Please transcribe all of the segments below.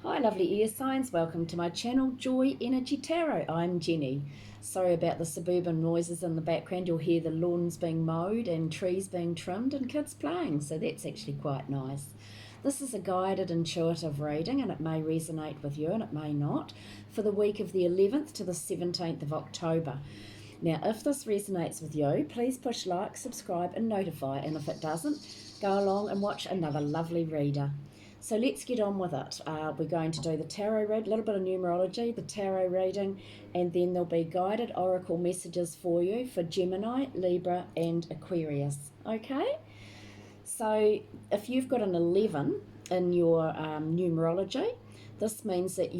Hi lovely air signs, welcome to my channel Joy Energy Tarot. I'm Jenny. Sorry about the suburban noises in the background. You'll hear the lawns being mowed and trees being trimmed and kids playing, so that's actually quite nice. This is a guided intuitive reading and it may resonate with you and it may not, for the week of the 11th to the 17th of October. Now if this resonates with you, please push like, subscribe and notify, and if it doesn't, go along and watch another lovely reader. So let's get on with it. We're going to do the tarot read, a little bit of numerology, the tarot reading, and then there'll be guided oracle messages for you for Gemini, Libra, and Aquarius. Okay? So if you've got an 11 in your numerology, this means that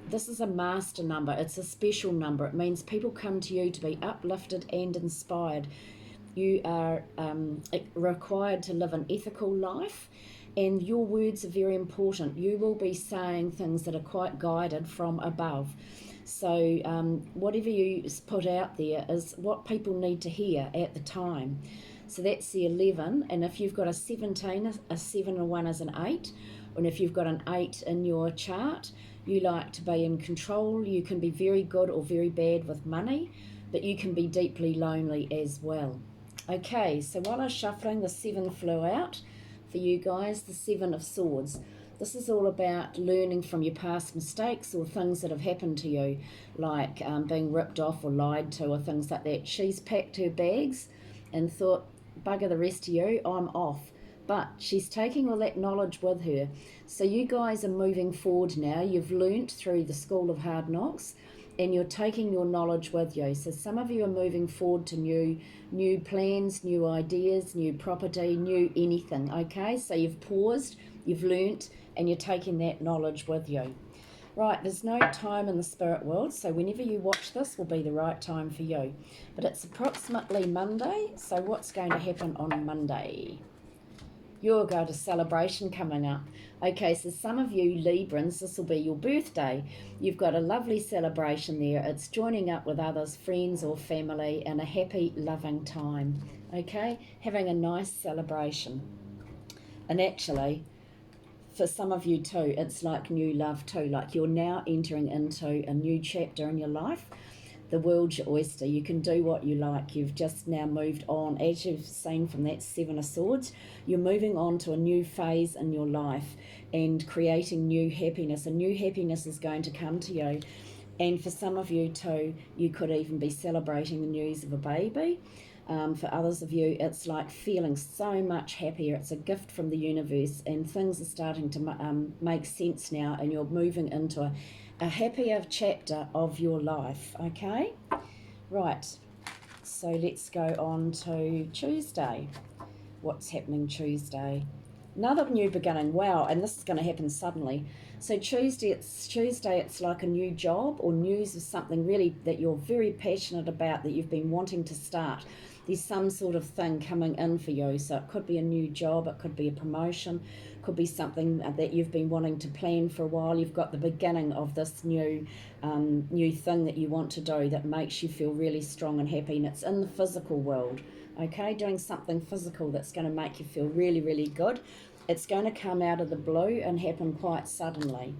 this is a master number. It's a special number. It means people come to you to be uplifted and inspired. You are required to live an ethical life, and your words are very important. You will be saying things that are quite guided from above. So whatever you put out there is what people need to hear at the time. So that's the 11, and if you've got a 17, a 7 and 1 is an 8, and if you've got an 8 in your chart, you like to be in control. You can be very good or very bad with money, but you can be deeply lonely as well. Okay, so while I was shuffling, the 7 flew out for you guys, the 7 of Swords. This is all about learning from your past mistakes or things that have happened to you, like being ripped off or lied to or things like that. She's packed her bags and thought, bugger the rest of you, I'm off. But she's taking all that knowledge with her. So you guys are moving forward now. You've learnt through the School of Hard Knocks, and you're taking your knowledge with you. So some of you are moving forward to new plans, new ideas, new property, new anything, okay? So you've paused, you've learnt, and you're taking that knowledge with you. Right, there's no time in the spirit world, so whenever you watch this will be the right time for you. But it's approximately Monday, so what's going to happen on Monday? You'll go to celebration coming up. Okay, so some of you Librans, this will be your birthday. You've got a lovely celebration there. It's joining up with others, friends or family, and a happy, loving time. Okay, having a nice celebration. And actually, for some of you too, it's like new love too. Like you're now entering into a new chapter in your life. The world's your oyster. You can do what you like. You've just now moved on. As you've seen from that 7 of Swords, you're moving on to a new phase in your life and creating new happiness. And new happiness is going to come to you. And for some of you too, you could even be celebrating the news of a baby. For others of you, it's like feeling so much happier. It's a gift from the universe, and things are starting to make sense now, and you're moving into a happier chapter of your life, okay? Right, so let's go on to Tuesday. What's happening Tuesday? Another new beginning. Wow, and this is going to happen suddenly. So Tuesday, it's like a new job or news of something really that you're very passionate about, that you've been wanting to start. There's some sort of thing coming in for you. So it could be a new job, it could be a promotion, could be something that you've been wanting to plan for a while. You've got the beginning of this new thing that you want to do that makes you feel really strong and happy, and it's in the physical world. Okay, doing something physical that's going to make you feel really, really good. It's going to come out of the blue and happen quite suddenly.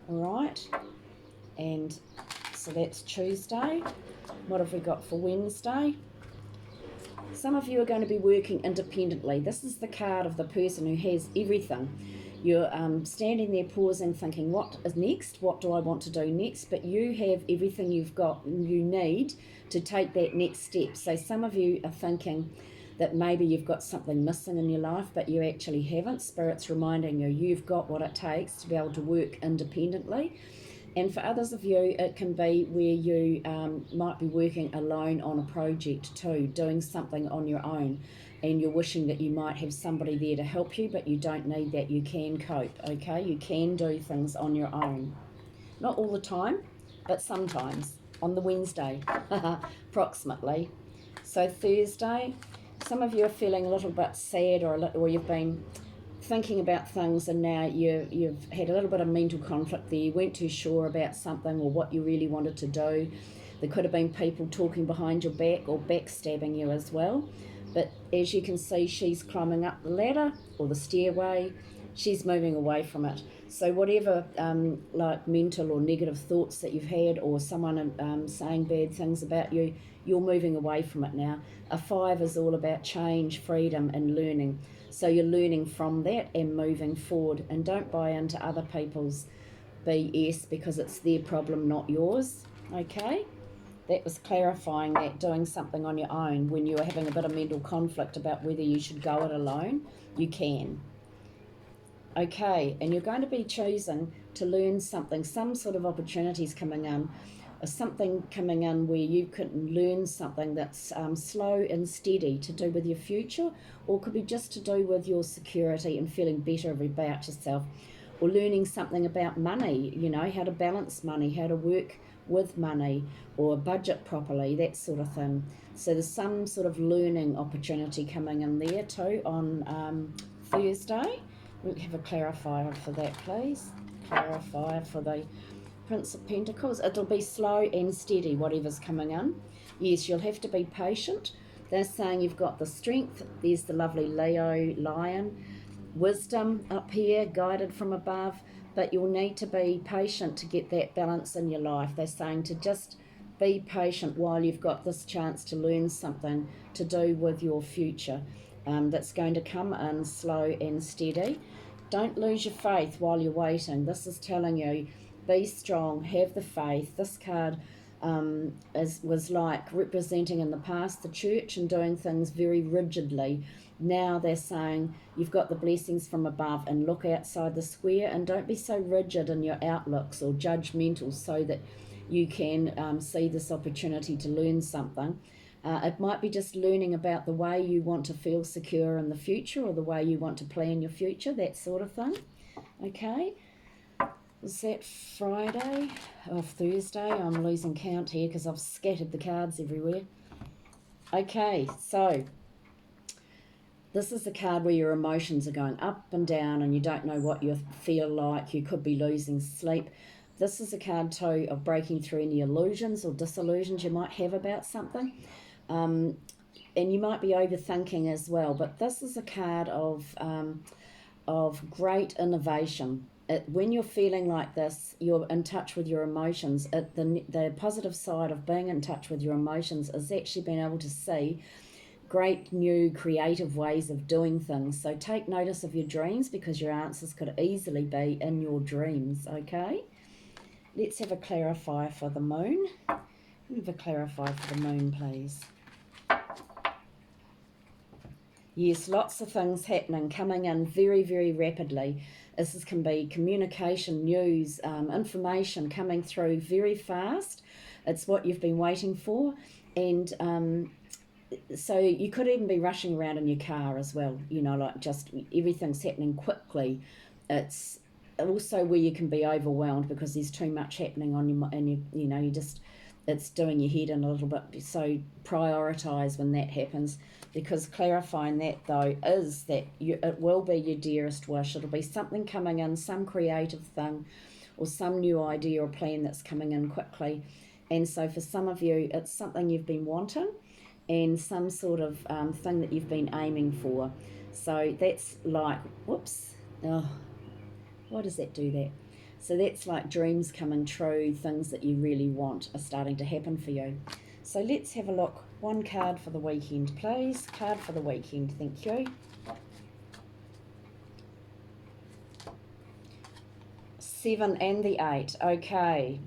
All right, and so that's Tuesday. What have we got for Wednesday? Some of you are going to be working independently. This is the card of the person who has everything. You're standing there pausing, thinking, what is next? What do I want to do next? But you have everything you need to take that next step. So some of you are thinking that maybe you've got something missing in your life, but you actually haven't. Spirit's reminding you you've got what it takes to be able to work independently. And for others of you, it can be where you might be working alone on a project too, doing something on your own, and you're wishing that you might have somebody there to help you, but you don't need that. You can cope, okay? You can do things on your own. Not all the time, but sometimes, on the Wednesday, approximately. So Thursday, some of you are feeling a little bit sad, or you've been thinking about things, and now you've had a little bit of mental conflict there. You weren't too sure about something or what you really wanted to do. There could have been people talking behind your back or backstabbing you as well. But as you can see, she's climbing up the ladder or the stairway, she's moving away from it. So whatever like mental or negative thoughts that you've had, or someone saying bad things about you, you're moving away from it now. A 5 is all about change, freedom, and learning. So you're learning from that and moving forward. And don't buy into other people's BS, because it's their problem, not yours. Okay? That was clarifying that, doing something on your own when you are having a bit of mental conflict about whether you should go it alone, you can. Okay, and you're going to be choosing to learn something, some sort of opportunities coming in, or something coming in where you can learn something that's slow and steady to do with your future, or could be just to do with your security and feeling better about yourself, or learning something about money, you know, how to balance money, how to work with money, or budget properly, that sort of thing. So there's some sort of learning opportunity coming in there too on Thursday. We'll have a clarifier for that, please. Clarifier for the Prince of Pentacles. It'll be slow and steady, whatever's coming in. Yes, you'll have to be patient. They're saying you've got the strength. There's the lovely Leo lion. Wisdom up here, guided from above. But you'll need to be patient to get that balance in your life. They're saying to just be patient while you've got this chance to learn something to do with your future. That's going to come in slow and steady. Don't lose your faith while you're waiting. This is telling you, be strong, have the faith. This card was like representing in the past the church and doing things very rigidly. Now they're saying you've got the blessings from above, and look outside the square, and don't be so rigid in your outlooks or judgmental, so that you can see this opportunity to learn something. It might be just learning about the way you want to feel secure in the future, or the way you want to plan your future, that sort of thing. Okay, was that Friday or Thursday? I'm losing count here because I've scattered the cards everywhere. Okay, so this is the card where your emotions are going up and down and you don't know what you feel like. You could be losing sleep. This is a card too of breaking through any illusions or disillusions you might have about something. And you might be overthinking as well, but this is a card of great innovation. When you're feeling like this, you're in touch with your emotions. The positive side of being in touch with your emotions is actually being able to see great new creative ways of doing things. So take notice of your dreams, because your answers could easily be in your dreams. Okay, let's have a clarifier for the moon. Have a clarifier for the moon, please. Yes, lots of things happening, coming in very, very rapidly. This can be communication, news, information coming through very fast. It's what you've been waiting for. And so you could even be rushing around in your car as well, you know, like just everything's happening quickly. It's also where you can be overwhelmed because there's too much happening on you, and you know, you just, it's doing your head in a little bit. So prioritize when that happens, because clarifying that though is that it will be your dearest wish. It'll be something coming in, some creative thing or some new idea or plan that's coming in quickly. And so for some of you, it's something you've been wanting and some sort of thing that you've been aiming for. So that's like, whoops, oh, why does that do that? So that's like dreams coming true, things that you really want are starting to happen for you. So let's have a look. One card for the weekend, please. Card for the weekend, thank you. 7 and the 8, okay.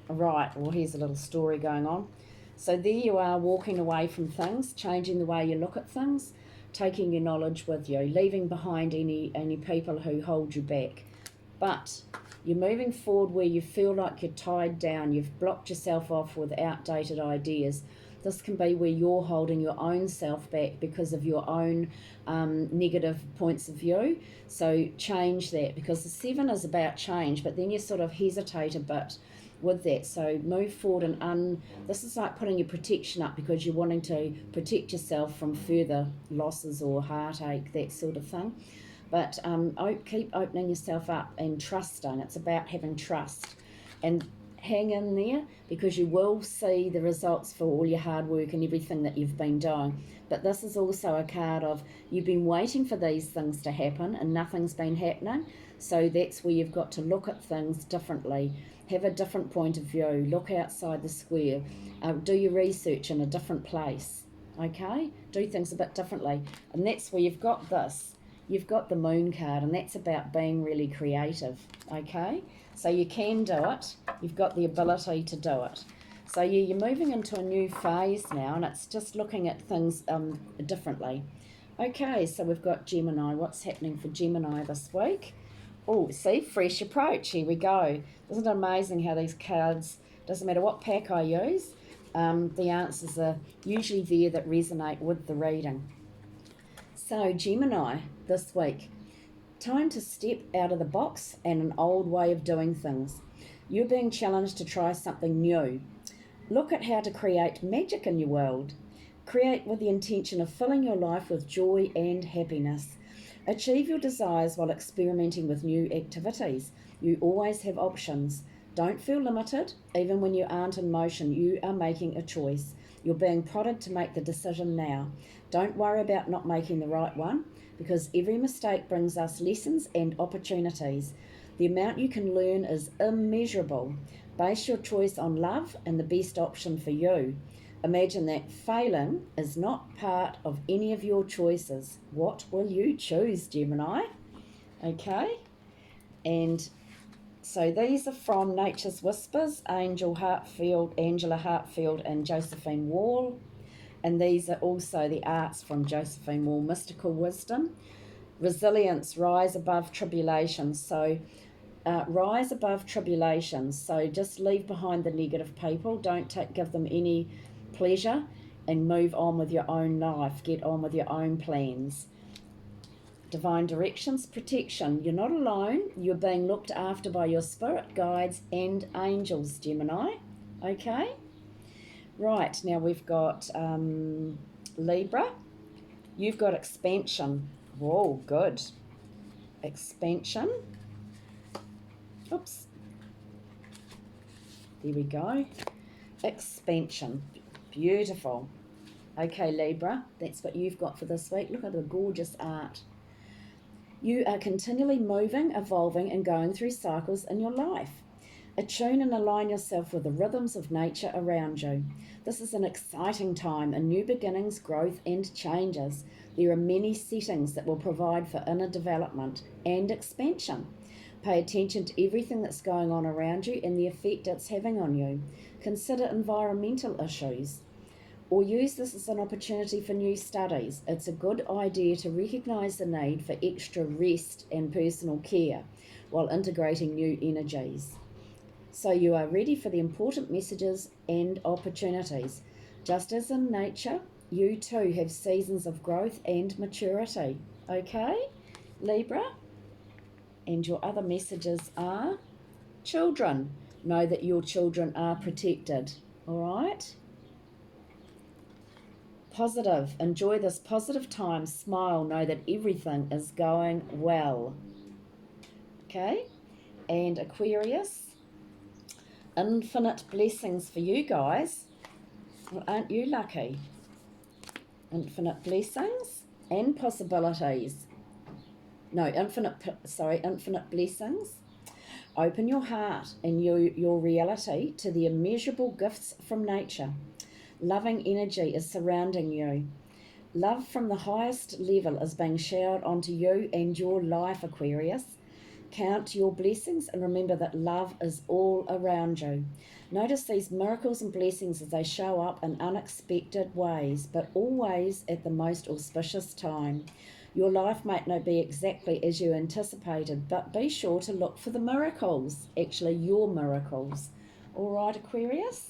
Right, well here's a little story going on. So there you are, walking away from things, changing the way you look at things, taking your knowledge with you, leaving behind any people who hold you back. But you're moving forward where you feel like you're tied down, you've blocked yourself off with outdated ideas. This can be where you're holding your own self back because of your own negative points of view. So change that, because the 7 is about change, but then you sort of hesitate a bit with that. So move forward, and this is like putting your protection up because you're wanting to protect yourself from further losses or heartache, that sort of thing. But keep opening yourself up and trusting. It's about having trust. And hang in there, because you will see the results for all your hard work and everything that you've been doing. But this is also a card of you've been waiting for these things to happen and nothing's been happening. So that's where you've got to look at things differently, have a different point of view, look outside the square, do your research in a different place, okay? Do things a bit differently. And that's where you've got this. You've got the Moon card, and that's about being really creative, okay? So you can do it. You've got the ability to do it. So you're moving into a new phase now, and it's just looking at things differently. Okay, so we've got Gemini. What's happening for Gemini this week? Oh, see, fresh approach. Here we go. Isn't it amazing how these cards, doesn't matter what pack I use, the answers are usually there that resonate with the reading. So Gemini this week, time to step out of the box and an old way of doing things. You're being challenged to try something new. Look at how to create magic in your world. Create with the intention of filling your life with joy and happiness. Achieve your desires while experimenting with new activities. You always have options. Don't feel limited. Even when you aren't in motion, you are making a choice. You're being prodded to make the decision now. Don't worry about not making the right one, because every mistake brings us lessons and opportunities. The amount you can learn is immeasurable. Base your choice on love and the best option for you. Imagine that failing is not part of any of your choices. What will you choose, Gemini? Okay, and so these are from Nature's Whispers, Angela Hartfield, and Josephine Wall. And these are also the arts from Josephine Wall, Mystical Wisdom. Resilience, rise above tribulations. So rise above tribulations. So just leave behind the negative people. Don't give them any pleasure, and move on with your own life. Get on with your own plans. Divine directions, protection. You're not alone. You're being looked after by your spirit guides and angels, Gemini. Okay? Right, now we've got Libra. You've got expansion. Whoa, good. Expansion. Oops. There we go. Expansion. Beautiful. Okay, Libra, that's what you've got for this week. Look at the gorgeous art. You are continually moving, evolving, and going through cycles in your life. Attune and align yourself with the rhythms of nature around you. This is an exciting time in new beginnings, growth, and changes. There are many settings that will provide for inner development and expansion. Pay attention to everything that's going on around you and the effect it's having on you. Consider environmental issues, or use this as an opportunity for new studies. It's a good idea to recognise the need for extra rest and personal care while integrating new energies. So you are ready for the important messages and opportunities. Just as in nature, you too have seasons of growth and maturity. Okay, Libra? And your other messages are, children. Know that your children are protected. All right? Positive. Enjoy this positive time. Smile. Know that everything is going well. Okay? And Aquarius. Infinite blessings for you guys. Well, aren't you lucky? Infinite blessings and possibilities. No, infinite blessings. Open your heart and your reality to the immeasurable gifts from nature. Loving energy is surrounding you. Love from the highest level is being showered onto you and your life, Aquarius. Count your blessings and remember that love is all around you. Notice these miracles and blessings as they show up in unexpected ways, but always at the most auspicious time. Your life might not be exactly as you anticipated, but be sure to look for the miracles, actually your miracles. All right, Aquarius?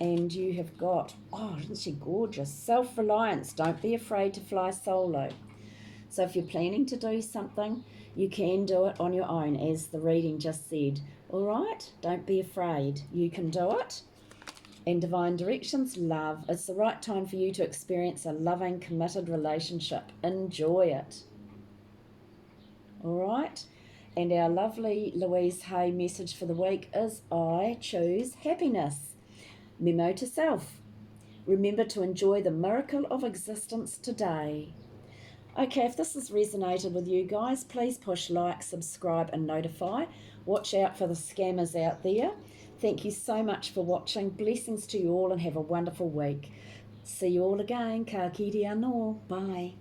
And you have got, oh, isn't she gorgeous? Self-reliance. Don't be afraid to fly solo. So if you're planning to do something, you can do it on your own, as the reading just said. All right? Don't be afraid. You can do it. And divine directions, love. It's the right time for you to experience a loving, committed relationship. Enjoy it. All right? And our lovely Louise Hay message for the week is I choose happiness. Memo to self. Remember to enjoy the miracle of existence today. Okay, if this has resonated with you guys, please push like, subscribe and notify. Watch out for the scammers out there. Thank you so much for watching. Blessings to you all and have a wonderful week. See you all again. Ka kite anō. Bye.